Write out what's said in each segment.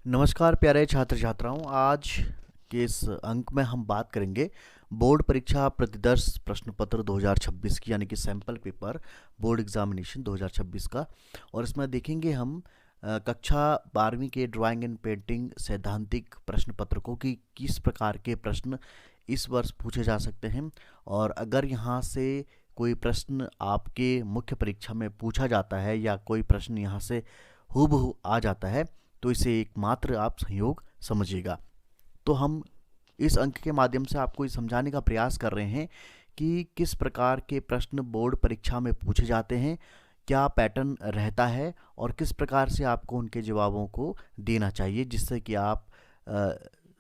नमस्कार प्यारे छात्र छात्राओं। आज के इस अंक में हम बात करेंगे बोर्ड परीक्षा प्रतिदर्श प्रश्न पत्र 2026 की, यानी कि सैंपल पेपर बोर्ड एग्जामिनेशन 2026 का। और इसमें देखेंगे हम कक्षा 12वीं के ड्राइंग एंड पेंटिंग सैद्धांतिक प्रश्न पत्र को कि किस प्रकार के प्रश्न इस वर्ष पूछे जा सकते हैं। और अगर यहाँ से कोई प्रश्न आपके मुख्य परीक्षा में पूछा जाता है या कोई प्रश्न यहाँ से हूबहू आ जाता है तो इसे एकमात्र आप संयोग समझिएगा। तो हम इस अंक के माध्यम से आपको ये समझाने का प्रयास कर रहे हैं कि किस प्रकार के प्रश्न बोर्ड परीक्षा में पूछे जाते हैं, क्या पैटर्न रहता है और किस प्रकार से आपको उनके जवाबों को देना चाहिए, जिससे कि आप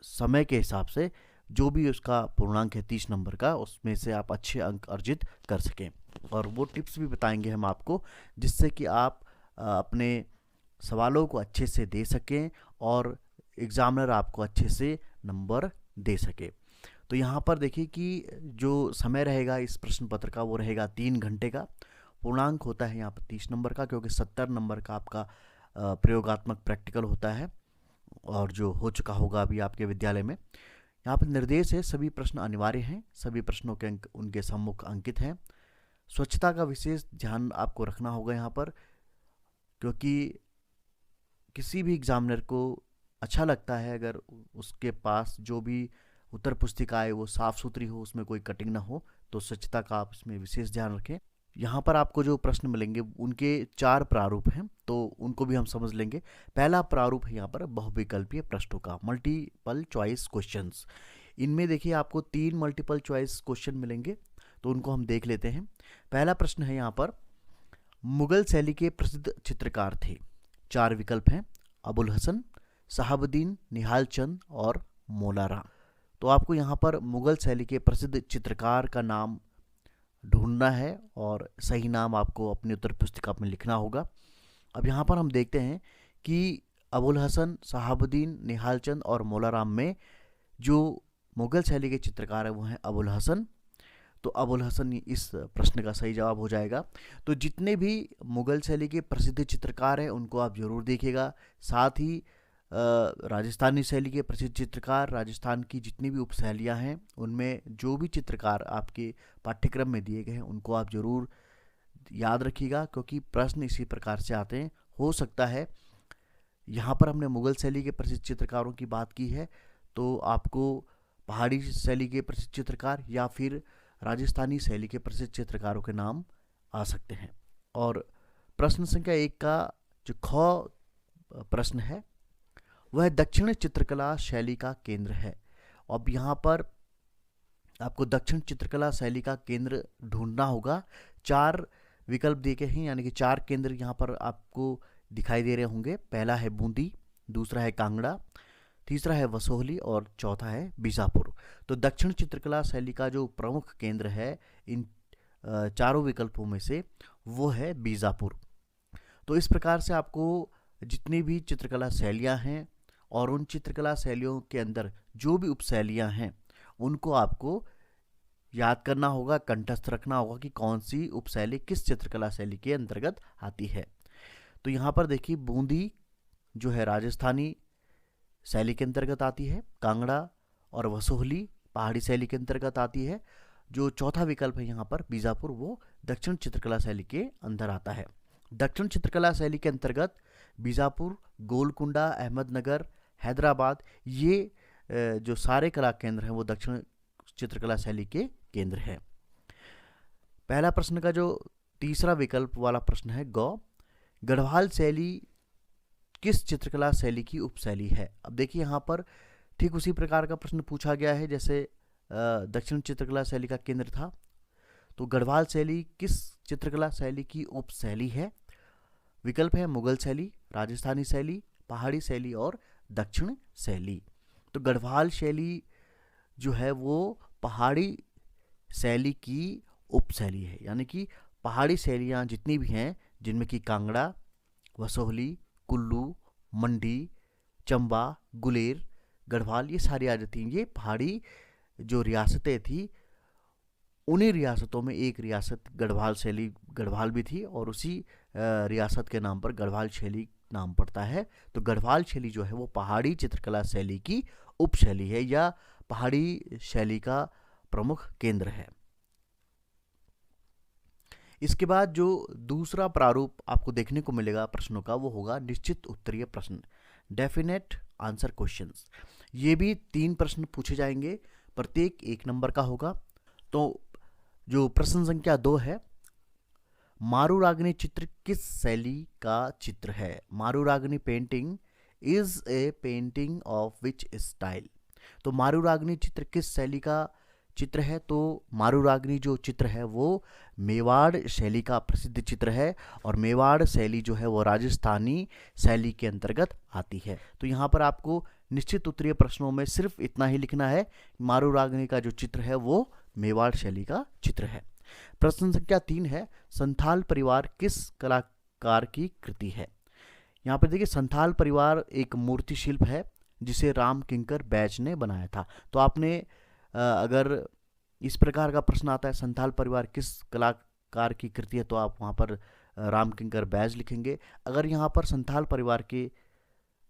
समय के हिसाब से जो भी उसका पूर्णांक है 30 नंबर का, उसमें से आप अच्छे अंक अर्जित कर सकें। और वो टिप्स भी बताएंगे हम आपको, जिससे कि आप अपने सवालों को अच्छे से दे सकें और एग्जामिनर आपको अच्छे से नंबर दे सके। तो यहाँ पर देखिए कि जो समय रहेगा इस प्रश्न पत्र का वो रहेगा 3 घंटे का। पूर्णांक होता है यहाँ पर 30 नंबर का, क्योंकि 70 नंबर का आपका प्रयोगात्मक प्रैक्टिकल होता है और जो हो चुका होगा अभी आपके विद्यालय में। यहाँ पर निर्देश है, सभी प्रश्न अनिवार्य हैं, सभी प्रश्नों के अंक उनके सम्मुख अंकित हैं। स्वच्छता का विशेष ध्यान आपको रखना होगा यहाँ पर, क्योंकि किसी भी एग्जामिनर को अच्छा लगता है अगर उसके पास जो भी उत्तर पुस्तिका है वो साफ़ सुथरी हो, उसमें कोई कटिंग ना हो। तो स्वच्छता का आप इसमें विशेष ध्यान रखें। यहाँ पर आपको जो प्रश्न मिलेंगे उनके 4 प्रारूप हैं, तो उनको भी हम समझ लेंगे। पहला प्रारूप है यहाँ पर बहुविकल्पीय प्रश्नों का, मल्टीपल चॉइस क्वेश्चंस। इनमें देखिए आपको 3 मल्टीपल चॉइस क्वेश्चन मिलेंगे, तो उनको हम देख लेते हैं। पहला प्रश्न है यहाँ पर, मुगल शैली के प्रसिद्ध चित्रकार थे। 4 विकल्प हैं, अबुल हसन, शहाबुद्दीन, निहाल चंद और मौला राम। तो आपको यहाँ पर मुगल शैली के प्रसिद्ध चित्रकार का नाम ढूंढना है और सही नाम आपको अपनी उत्तर पुस्तिका में लिखना होगा। अब यहाँ पर हम देखते हैं कि अबुल हसन, शहाबुद्दीन, निहाल चंद और मौला राम में जो मुगल शैली के चित्रकार है वो हैं अबुल हसन। तो अबुल हसन इस प्रश्न का सही जवाब हो जाएगा। तो जितने भी मुगल शैली के प्रसिद्ध चित्रकार हैं उनको आप जरूर देखिएगा। साथ ही राजस्थानी शैली के प्रसिद्ध चित्रकार, राजस्थान की जितनी भी उपशैलियाँ हैं उनमें जो भी चित्रकार आपके पाठ्यक्रम में दिए गए हैं उनको आप जरूर याद रखिएगा, क्योंकि प्रश्न इसी प्रकार से आते हैं। हो सकता है यहाँ पर हमने मुगल शैली के प्रसिद्ध चित्रकारों की बात की है, तो आपको पहाड़ी शैली के प्रसिद्ध चित्रकार या फिर राजस्थानी शैली के प्रसिद्ध चित्रकारों के नाम आ सकते हैं। और प्रश्न संख्या 1 का जो ख प्रश्न है वह दक्षिण चित्रकला शैली का केंद्र है। अब यहाँ पर आपको दक्षिण चित्रकला शैली का केंद्र ढूंढना होगा। 4 विकल्प दिए गए हैं, यानी कि 4 केंद्र यहाँ पर आपको दिखाई दे रहे होंगे। पहला है बूंदी, दूसरा है कांगड़ा, तीसरा है वसोहली और चौथा है बीजापुर। तो दक्षिण चित्रकला शैली का जो प्रमुख केंद्र है इन 4 विकल्पों में से वो है बीजापुर। तो इस प्रकार से आपको जितनी भी चित्रकला शैलियाँ हैं और उन चित्रकला शैलियों के अंदर जो भी उपशैलियाँ हैं उनको आपको याद करना होगा, कंठस्थ रखना होगा कि कौन सी उपशैली किस चित्रकला शैली के अंतर्गत आती है। तो यहाँ पर देखिए बूंदी जो है राजस्थानी शैली के अंतर्गत आती है, कांगड़ा और वसोहली पहाड़ी शैली के अंतर्गत आती है। जो चौथा विकल्प है यहाँ पर बीजापुर, वो दक्षिण चित्रकला शैली के अंदर आता है। दक्षिण चित्रकला शैली के अंतर्गत बीजापुर, गोलकुंडा, अहमदनगर, हैदराबाद, ये जो सारे कला केंद्र हैं वो दक्षिण चित्रकला शैली के केंद्र हैं। पहला प्रश्न का जो तीसरा विकल्प वाला प्रश्न है गढ़वाल शैली किस चित्रकला शैली की उपशैली है। अब देखिए यहाँ पर ठीक उसी प्रकार का प्रश्न पूछा गया है जैसे दक्षिण चित्रकला शैली का केंद्र था। तो गढ़वाल शैली किस चित्रकला शैली की उपशैली है। विकल्प है मुगल शैली, राजस्थानी शैली, पहाड़ी शैली और दक्षिण शैली। तो गढ़वाल शैली जो है वो पहाड़ी शैली की उपशैली है, यानी कि पहाड़ी शैलियाँ जितनी भी हैं जिनमें कि कांगड़ा, वसोहली, कुल्लू, मंडी, चंबा, गुलेर, गढ़वाल, ये सारी आ जाती हैं। ये पहाड़ी जो रियासतें थी उन्हीं रियासतों में एक रियासत गढ़वाल शैली गढ़वाल भी थी और उसी रियासत के नाम पर गढ़वाल शैली नाम पड़ता है। तो गढ़वाल शैली जो है वो पहाड़ी चित्रकला शैली की उपशैली है या पहाड़ी शैली का प्रमुख केंद्र है। इसके बाद जो दूसरा प्रारूप आपको देखने को मिलेगा प्रश्नों का वो होगा निश्चित उत्तरीय प्रश्न, डेफिनेट आंसर क्वेश्चंस। ये भी 3 प्रश्न पूछे जाएंगे, प्रत्येक 1 नंबर का होगा। तो जो प्रश्न संख्या 2 है, मारूरागनी चित्र किस शैली का चित्र है? Maru Ragini painting is a painting of which style? तो मारूरागनी चित्र किस शैली का चित्र है? तो मारूरागनी जो चित्र है वो मेवाड़ शैली का प्रसिद्ध चित्र है और मेवाड़ शैली जो है वो राजस्थानी शैली के अंतर्गत आती है। तो यहाँ पर आपको निश्चित उत्तरीय प्रश्नों में सिर्फ इतना ही लिखना है, मारूरागनी का जो चित्र है वो मेवाड़ शैली का चित्र है। प्रश्न संख्या 3 है, संथाल परिवार किस कलाकार की कृति है? यहाँ पर देखिए संथाल परिवार एक मूर्ति शिल्प है जिसे राम किंकर बैच ने बनाया था। तो आपने अगर इस प्रकार का प्रश्न आता है संथाल परिवार किस कलाकार की कृति है, तो आप वहाँ पर राम किंकर बैच लिखेंगे। अगर यहाँ पर संथाल परिवार के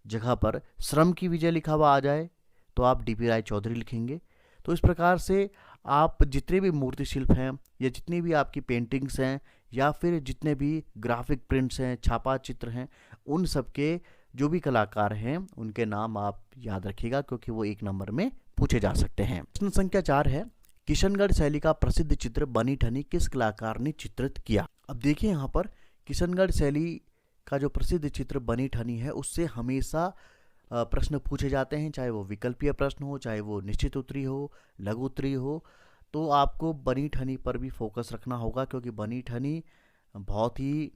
जगह पर श्रम की विजय लिखा हुआ आ जाए तो आप डीपी राय चौधरी लिखेंगे। तो इस प्रकार से आप जितने भी मूर्ति शिल्प हैं या जितनी भी आपकी पेंटिंग्स हैं या फिर जितने भी ग्राफिक प्रिंट्स हैं, छापा चित्र हैं, उन सब के जो भी कलाकार हैं उनके नाम आप याद रखिएगा क्योंकि वो 1 नंबर में पूछे जा सकते हैं। प्रश्न संख्या 4 है, किशनगढ़ शैली का प्रसिद्ध चित्र बनी ठनी किस कलाकार ने चित्रित किया? अब देखिए यहाँ पर किशनगढ़ शैली का जो प्रसिद्ध चित्र बनी ठनी है उससे हमेशा प्रश्न पूछे जाते हैं, चाहे वो विकल्पीय प्रश्न हो, चाहे वो निश्चित उत्तरी हो, लघु उत्तरी हो। तो आपको बनी ठनी पर भी फोकस रखना होगा क्योंकि बनी ठनी बहुत ही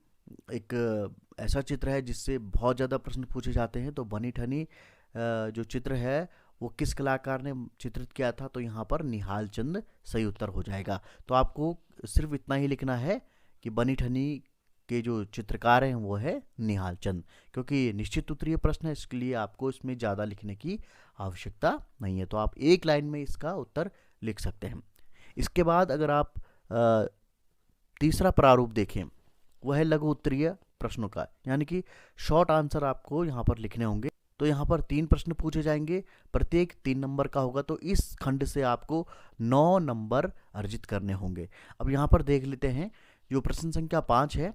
एक ऐसा चित्र है जिससे बहुत ज़्यादा प्रश्न पूछे जाते हैं। तो बनी ठनी जो चित्र है वो किस कलाकार ने चित्रित किया था? तो यहाँ पर निहाल चंद सही उत्तर हो जाएगा। तो आपको सिर्फ इतना ही लिखना है कि बनी ठनी के जो चित्रकार हैं वो है निहाल चंद, क्योंकि निश्चित उत्तरीय प्रश्न है इसके लिए आपको इसमें ज़्यादा लिखने की आवश्यकता नहीं है। तो आप 1 लाइन में इसका उत्तर लिख सकते हैं। इसके बाद अगर आप तीसरा प्रारूप देखें वह है लघु उत्तरीय प्रश्नों का, यानी कि शॉर्ट आंसर आपको यहाँ पर लिखने होंगे। तो यहाँ पर 3 प्रश्न पूछे जाएंगे, प्रत्येक 3 नंबर का होगा। तो इस खंड से आपको 9 नंबर अर्जित करने होंगे। अब यहाँ पर देख लेते हैं जो प्रश्न संख्या 5 है,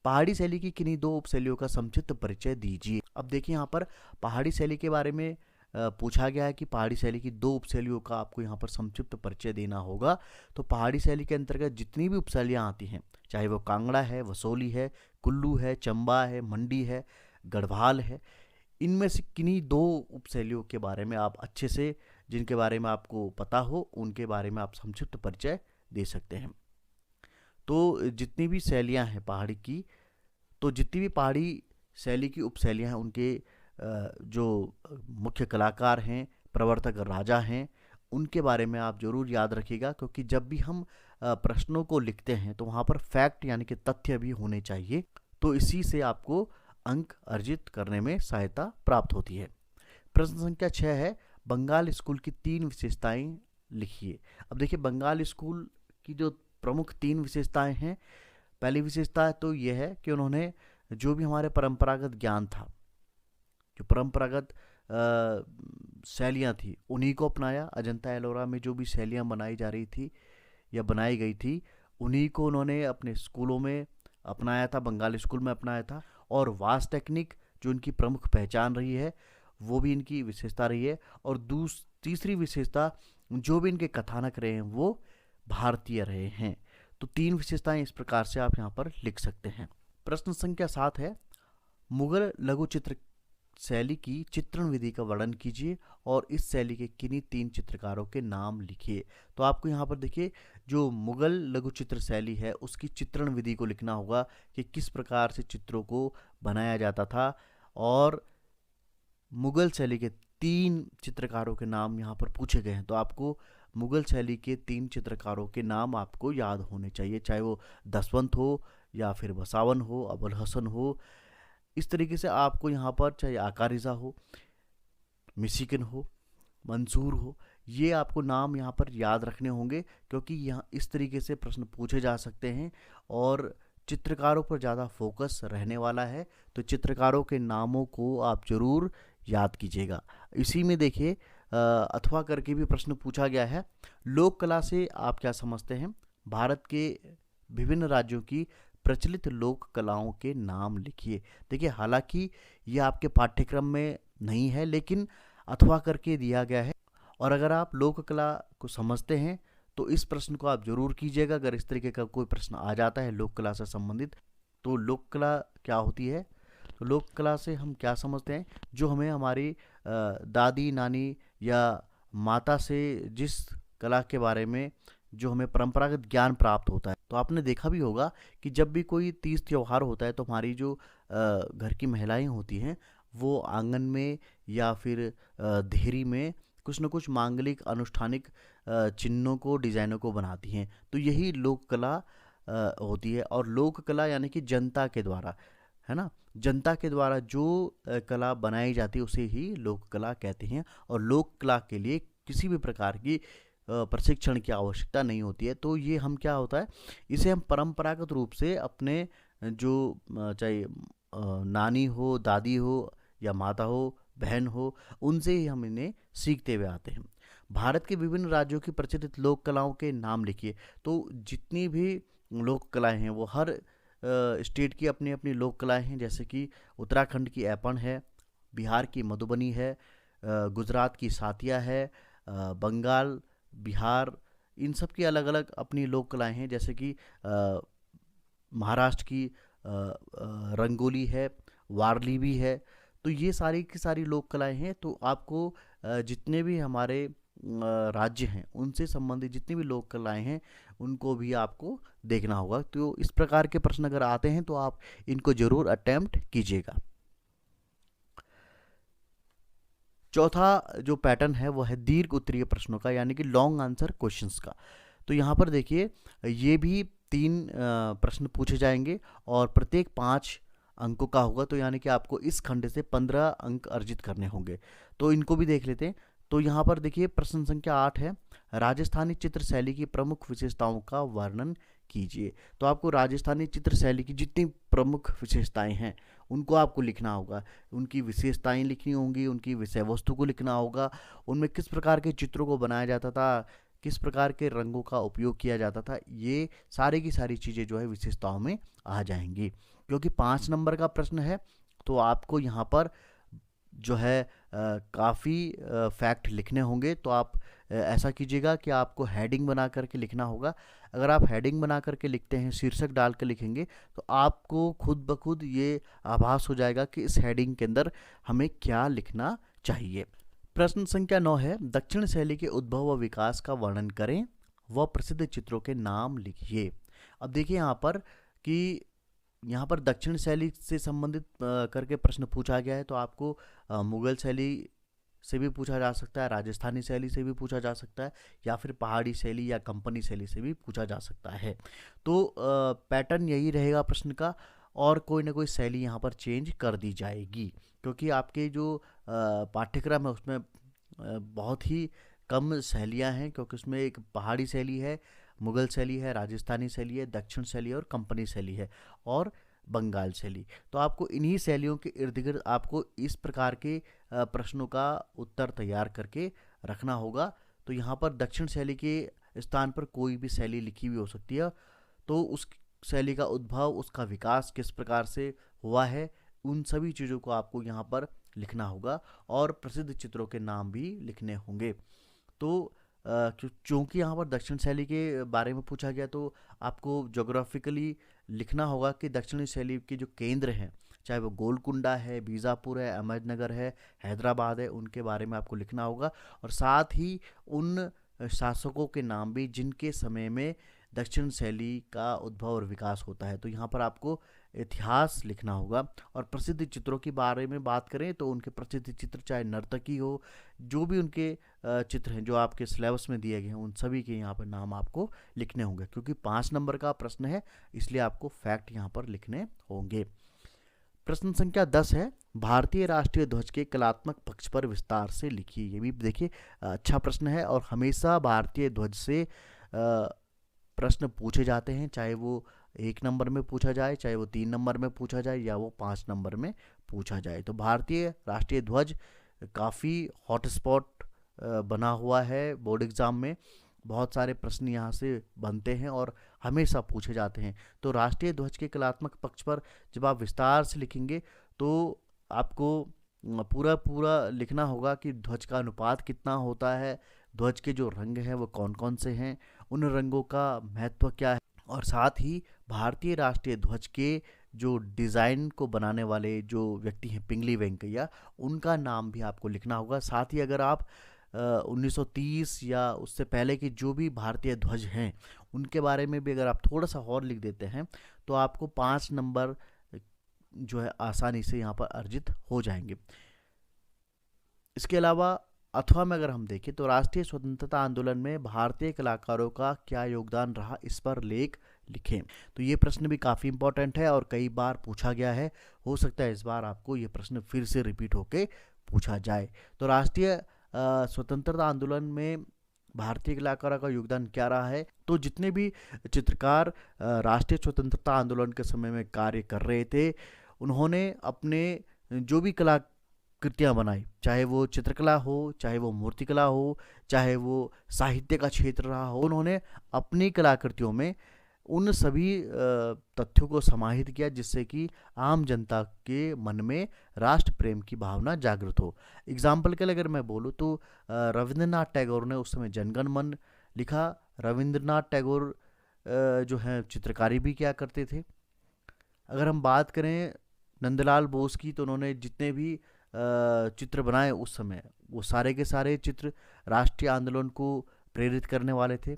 पहाड़ी शैली की किन्हीं 2 उपशैलियों का संक्षिप्त परिचय दीजिए। अब देखिए यहाँ पर पहाड़ी शैली के बारे में पूछा गया है कि पहाड़ी शैली की 2 उपशैलियों का आपको यहाँ पर संक्षिप्त परिचय देना होगा। तो पहाड़ी शैली के अंतर्गत जितनी भी उपशैलियाँ आती हैं, चाहे वो कांगड़ा है, वसोली है, कुल्लू है, चंबा है, मंडी है, गढ़वाल है, इनमें से किन्हीं 2 उपशैलियों के बारे में आप अच्छे से, जिनके बारे में आपको पता हो, उनके बारे में आप संक्षिप्त परिचय दे सकते हैं। तो जितनी भी शैलियाँ हैं पहाड़ी की, तो जितनी भी पहाड़ी शैली की उपशैलियाँ हैं उनके जो मुख्य कलाकार हैं, प्रवर्तक राजा हैं, उनके बारे में आप जरूर याद रखिएगा क्योंकि जब भी हम प्रश्नों को लिखते हैं तो वहाँ पर फैक्ट यानी कि तथ्य भी होने चाहिए। तो इसी से आपको अंक अर्जित करने में सहायता प्राप्त होती है। प्रश्न संख्या 6 है, बंगाल स्कूल की 3 विशेषताएं लिखिए। अब देखिए बंगाल स्कूल की जो प्रमुख 3 विशेषताएं हैं, पहली विशेषता तो यह है कि उन्होंने जो भी हमारे परंपरागत ज्ञान था, जो परंपरागत शैलियाँ थी, उन्हीं को अपनाया। अजंता एलोरा में जो भी शैलियाँ बनाई जा रही थी या बनाई गई थी, उन्हीं को उन्होंने अपने स्कूलों में अपनाया था, बंगाल स्कूल में अपनाया था। और वास टेक्निक जो इनकी प्रमुख पहचान रही है वो भी इनकी विशेषता रही है। और तीसरी विशेषता, जो भी इनके कथानक रहे हैं वो भारतीय रहे हैं। तो 3 विशेषताएं इस प्रकार से आप यहाँ पर लिख सकते हैं। प्रश्न संख्या 7 है, मुगल लघु चित्र शैली की चित्रण विधि का वर्णन कीजिए और इस शैली के किन्हीं 3 चित्रकारों के नाम लिखिए। तो आपको यहाँ पर देखिए जो मुगल लघु चित्र शैली है उसकी चित्रण विधि को लिखना होगा कि किस प्रकार से चित्रों को बनाया जाता था। और मुगल शैली के 3 चित्रकारों के नाम यहाँ पर पूछे गए हैं। तो आपको मुगल शैली के 3 चित्रकारों के नाम आपको याद होने चाहिए, चाहे वो दसवंत हो या फिर वसावन हो, अबुल हसन हो। इस तरीके से आपको यहाँ पर चाहे आकारिजा हो, मिशिकन हो, मंसूर हो, ये आपको नाम यहाँ पर याद रखने होंगे क्योंकि यहाँ इस तरीके से प्रश्न पूछे जा सकते हैं। और चित्रकारों पर ज़्यादा फोकस रहने वाला है, तो चित्रकारों के नामों को आप जरूर याद कीजिएगा। इसी में देखिए अथवा करके भी प्रश्न पूछा गया है, लोक कला से आप क्या समझते हैं? भारत के विभिन्न राज्यों की प्रचलित लोक कलाओं के नाम लिखिए। देखिए हालांकि ये आपके पाठ्यक्रम में नहीं है, लेकिन अथवा करके दिया गया है, और अगर आप लोक कला को समझते हैं तो इस प्रश्न को आप जरूर कीजिएगा। अगर इस तरीके का कोई प्रश्न आ जाता है लोक कला से संबंधित, तो लोक कला क्या होती है? तो लोक कला से हम क्या समझते हैं? जो हमें हमारी दादी नानी या माता से जिस कला के बारे में जो हमें परंपरागत ज्ञान प्राप्त होता है। तो आपने देखा भी होगा कि जब भी कोई तीज त्योहार होता है तो हमारी जो घर की महिलाएं होती हैं वो आंगन में या फिर देहरी में कुछ न कुछ मांगलिक अनुष्ठानिक चिन्हों को, डिजाइनों को बनाती हैं। तो यही लोक कला होती है। और लोक कला यानी कि जनता के द्वारा, है ना, जनता के द्वारा जो कला बनाई जाती है उसे ही लोक कला कहते हैं। और लोक कला के लिए किसी भी प्रकार की प्रशिक्षण की आवश्यकता नहीं होती है। तो ये हम क्या होता है, इसे हम परंपरागत रूप से अपने जो चाहे नानी हो, दादी हो या माता हो, बहन हो, उनसे ही हम इन्हें सीखते हुए आते हैं। भारत के विभिन्न राज्यों की प्रचलित लोक कलाओं के नाम लिखिए। तो जितनी भी लोक कलाएं हैं वो हर स्टेट की अपनी अपनी लोक कलाएं हैं। जैसे कि उत्तराखंड की ऐपन है, बिहार की मधुबनी है, गुजरात की सातिया है, बंगाल, बिहार, इन सब की अलग अलग अपनी लोक कलाएं हैं। जैसे कि महाराष्ट्र की रंगोली है, वारली भी है। तो ये सारी की सारी लोक कलाएं हैं। तो आपको जितने भी हमारे राज्य हैं उनसे संबंधित जितनी भी लोक कलाएं हैं उनको भी आपको देखना होगा। तो इस प्रकार के प्रश्न अगर आते हैं तो आप इनको जरूर अटेम्प्ट कीजिएगा। चौथा जो पैटर्न है वो है दीर्घ उत्तरीय प्रश्नों का, यानी कि लॉन्ग आंसर क्वेश्चंस का। तो यहाँ पर देखिए ये भी 3 प्रश्न पूछे जाएंगे और प्रत्येक 5 अंकों का होगा। तो यानी कि आपको इस खंड से 15 अंक अर्जित करने होंगे। तो इनको भी देख लेते हैं। तो यहाँ पर देखिए प्रश्न संख्या 8 है, राजस्थानी चित्र शैली की प्रमुख विशेषताओं का वर्णन कीजिए। तो आपको राजस्थानी चित्र शैली की जितनी प्रमुख विशेषताएं हैं उनको आपको लिखना होगा। उनकी विशेषताएं लिखनी होंगी, उनकी विषय वस्तु को लिखना होगा, उनमें किस प्रकार के चित्रों को बनाया जाता था, किस प्रकार के रंगों का उपयोग किया जाता था, ये सारी की सारी चीज़ें जो है विशेषताओं में आ जाएंगी। क्योंकि 5 नंबर का प्रश्न है तो आपको यहाँ पर जो है काफ़ी फैक्ट लिखने होंगे। तो आप ऐसा कीजिएगा कि आपको हेडिंग बना करके लिखना होगा। अगर आप हेडिंग बना करके लिखते हैं, शीर्षक डाल कर लिखेंगे, तो आपको खुद ब खुद ये आभास हो जाएगा कि इस हेडिंग के अंदर हमें क्या लिखना चाहिए। प्रश्न संख्या 9 है, दक्षिण शैली के उद्भव व विकास का वर्णन करें व प्रसिद्ध चित्रों के नाम लिखिए। अब देखिए यहाँ पर कि यहाँ पर दक्षिण शैली से संबंधित करके प्रश्न पूछा गया है। तो आपको मुगल शैली से भी पूछा जा सकता है, राजस्थानी शैली से भी पूछा जा सकता है, या फिर पहाड़ी शैली या कंपनी शैली से भी पूछा जा सकता है। तो पैटर्न यही रहेगा प्रश्न का, और कोई ना कोई शैली यहाँ पर चेंज कर दी जाएगी। क्योंकि आपके जो पाठ्यक्रम है उसमें बहुत ही कम शैलियाँ हैं। क्योंकि उसमें एक पहाड़ी शैली है, मुगल शैली है, राजस्थानी शैली है, दक्षिण शैली है और कंपनी शैली है और बंगाल शैली। तो आपको इन्हीं शैलियों के इर्द गिर्द आपको इस प्रकार के प्रश्नों का उत्तर तैयार करके रखना होगा। तो यहाँ पर दक्षिण शैली के स्थान पर कोई भी शैली लिखी हुई हो सकती है। तो उस शैली का उद्भव, उसका विकास किस प्रकार से हुआ है, उन सभी चीज़ों को आपको यहाँ पर लिखना होगा और प्रसिद्ध चित्रों के नाम भी लिखने होंगे। तो चूँकि यहाँ पर दक्षिण शैली के बारे में पूछा गया तो आपको जोग्राफिकली लिखना होगा कि दक्षिणी शैली के जो केंद्र हैं, चाहे वो गोलकुंडा है, बीजापुर है, अहमदनगर है, हैदराबाद है, उनके बारे में आपको लिखना होगा। और साथ ही उन शासकों के नाम भी जिनके समय में दक्षिण शैली का उद्भव और विकास होता है। तो यहाँ पर आपको इतिहास लिखना होगा। और प्रसिद्ध चित्रों के बारे में बात करें तो उनके प्रसिद्ध चित्र, चाहे नर्तकी हो, जो भी उनके चित्र हैं जो आपके सिलेबस में दिए गए हैं, उन सभी के यहाँ पर नाम आपको लिखने होंगे। क्योंकि 5 नंबर का प्रश्न है इसलिए आपको फैक्ट यहाँ पर लिखने होंगे। प्रश्न संख्या 10 है, भारतीय राष्ट्रीय ध्वज के कलात्मक पक्ष पर विस्तार से लिखिए। ये भी देखिए अच्छा प्रश्न है और हमेशा भारतीय ध्वज से प्रश्न पूछे जाते हैं, चाहे वो 1 नंबर में पूछा जाए, चाहे वो 3 नंबर में पूछा जाए या वो 5 नंबर में पूछा जाए। तो भारतीय राष्ट्रीय ध्वज काफ़ी हॉटस्पॉट बना हुआ है बोर्ड एग्ज़ाम में। बहुत सारे प्रश्न यहाँ से बनते हैं और हमेशा पूछे जाते हैं। तो राष्ट्रीय ध्वज के कलात्मक पक्ष पर जब आप विस्तार से लिखेंगे तो आपको पूरा पूरा लिखना होगा कि ध्वज का अनुपात कितना होता है, ध्वज के जो रंग हैं वो कौन कौन से हैं, उन रंगों का महत्व क्या है, और साथ ही भारतीय राष्ट्रीय ध्वज के जो डिज़ाइन को बनाने वाले जो व्यक्ति हैं पिंगली वेंकैया, उनका नाम भी आपको लिखना होगा। साथ ही अगर आप 1930 या उससे पहले के जो भी भारतीय ध्वज हैं उनके बारे में भी अगर आप थोड़ा सा और लिख देते हैं तो आपको 5 नंबर जो है आसानी से यहाँ पर अर्जित हो जाएंगे। इसके अलावा अथवा में अगर हम देखें तो राष्ट्रीय स्वतंत्रता आंदोलन में भारतीय कलाकारों का क्या योगदान रहा, इस पर लेख लिखें। तो ये प्रश्न भी काफ़ी इंपॉर्टेंट है और कई बार पूछा गया है। हो सकता है इस बार आपको ये प्रश्न फिर से रिपीट होके पूछा जाए। तो राष्ट्रीय स्वतंत्रता आंदोलन में भारतीय कलाकारों का योगदान क्या रहा है, तो जितने भी चित्रकार राष्ट्रीय स्वतंत्रता आंदोलन के समय में कार्य कर रहे थे उन्होंने अपने जो भी कलाकृतियाँ बनाई, चाहे वो चित्रकला हो, चाहे वो मूर्तिकला हो, चाहे वो साहित्य का क्षेत्र रहा हो, उन्होंने अपनी कलाकृतियों में उन सभी तथ्यों को समाहित किया जिससे कि आम जनता के मन में राष्ट्र प्रेम की भावना जागृत हो। एग्जाम्पल के लिए अगर मैं बोलूँ तो रविंद्रनाथ टैगोर ने उस समय जनगण मन लिखा। रविंद्रनाथ टैगोर जो हैं चित्रकारी भी किया करते थे। अगर हम बात करें नंदलाल बोस की तो उन्होंने जितने भी चित्र बनाए उस समय वो सारे के सारे चित्र राष्ट्रीय आंदोलन को प्रेरित करने वाले थे।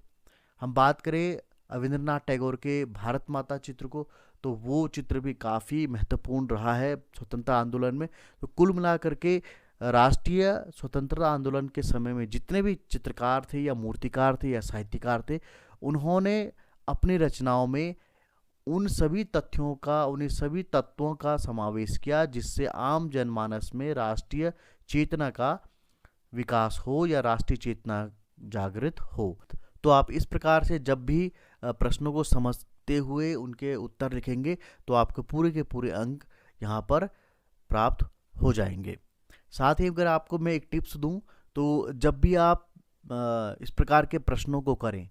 हम बात करें रविंद्रनाथ टैगोर के भारत माता चित्र को तो वो चित्र भी काफ़ी महत्वपूर्ण रहा है स्वतंत्रता आंदोलन में। तो कुल मिलाकर के राष्ट्रीय स्वतंत्रता आंदोलन के समय में जितने भी चित्रकार थे या मूर्तिकार थे या साहित्यकार थे उन्होंने अपनी रचनाओं में उन सभी तथ्यों का, उन सभी तत्वों का समावेश किया जिससे आम जनमानस में राष्ट्रीय चेतना का विकास हो या राष्ट्रीय चेतना जागृत हो। तो आप इस प्रकार से जब भी प्रश्नों को समझते हुए उनके उत्तर लिखेंगे तो आपको पूरे के पूरे अंक यहाँ पर प्राप्त हो जाएंगे। साथ ही अगर आपको मैं एक टिप्स दूं तो जब भी आप इस प्रकार के प्रश्नों को करें,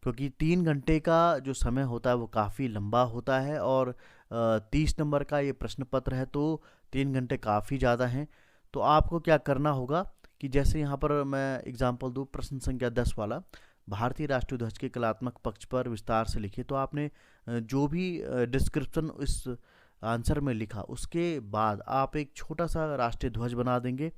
क्योंकि 3 घंटे का जो समय होता है वो काफ़ी लंबा होता है और 30 नंबर का ये प्रश्न पत्र है तो 3 घंटे काफ़ी ज़्यादा हैं। तो आपको क्या करना होगा कि जैसे यहाँ पर मैं एग्जांपल दूँ, प्रश्न संख्या 10 वाला, भारतीय राष्ट्रीय ध्वज के कलात्मक पक्ष पर विस्तार से लिखे। तो आपने जो भी डिस्क्रिप्शन इस आंसर में लिखा उसके बाद आप एक छोटा सा राष्ट्रीय ध्वज बना देंगे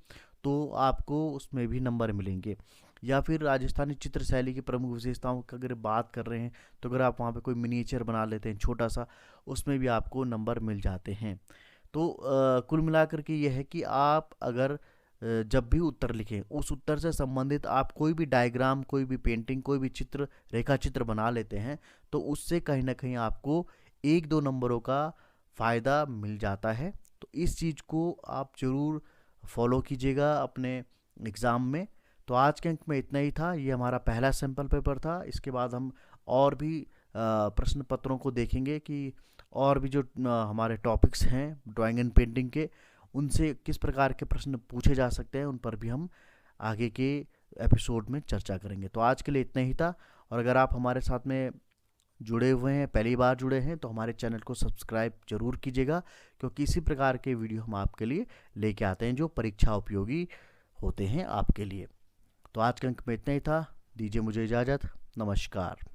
तो आपको उसमें भी नंबर मिलेंगे। या फिर राजस्थानी चित्र शैली की प्रमुख विशेषताओं की अगर बात कर रहे हैं तो अगर आप वहाँ पे कोई मिनिएचर बना लेते हैं छोटा सा, उसमें भी आपको नंबर मिल जाते हैं। तो कुल मिलाकर के ये है कि आप अगर जब भी उत्तर लिखें उस उत्तर से संबंधित आप कोई भी डायग्राम, कोई भी पेंटिंग, कोई भी चित्र, रेखा चित्र बना लेते हैं तो उससे कहीं ना कहीं आपको 1-2 नंबरों का फ़ायदा मिल जाता है। तो इस चीज़ को आप ज़रूर फॉलो कीजिएगा अपने एग्ज़ाम में। तो आज के अंक में इतना ही था। ये हमारा पहला सैम्पल पेपर था। इसके बाद हम और भी प्रश्न पत्रों को देखेंगे कि और भी जो हमारे टॉपिक्स हैं ड्राइंग एंड पेंटिंग के, उनसे किस प्रकार के प्रश्न पूछे जा सकते हैं, उन पर भी हम आगे के एपिसोड में चर्चा करेंगे। तो आज के लिए इतना ही था। और अगर आप हमारे साथ में जुड़े हुए हैं, पहली बार जुड़े हैं, तो हमारे चैनल को सब्सक्राइब जरूर कीजिएगा क्योंकि इसी प्रकार के वीडियो हम आपके लिए लेके आते हैं जो परीक्षा उपयोगी होते हैं आपके लिए। तो आज के अंक में इतना ही था। दीजिए मुझे इजाज़त। नमस्कार।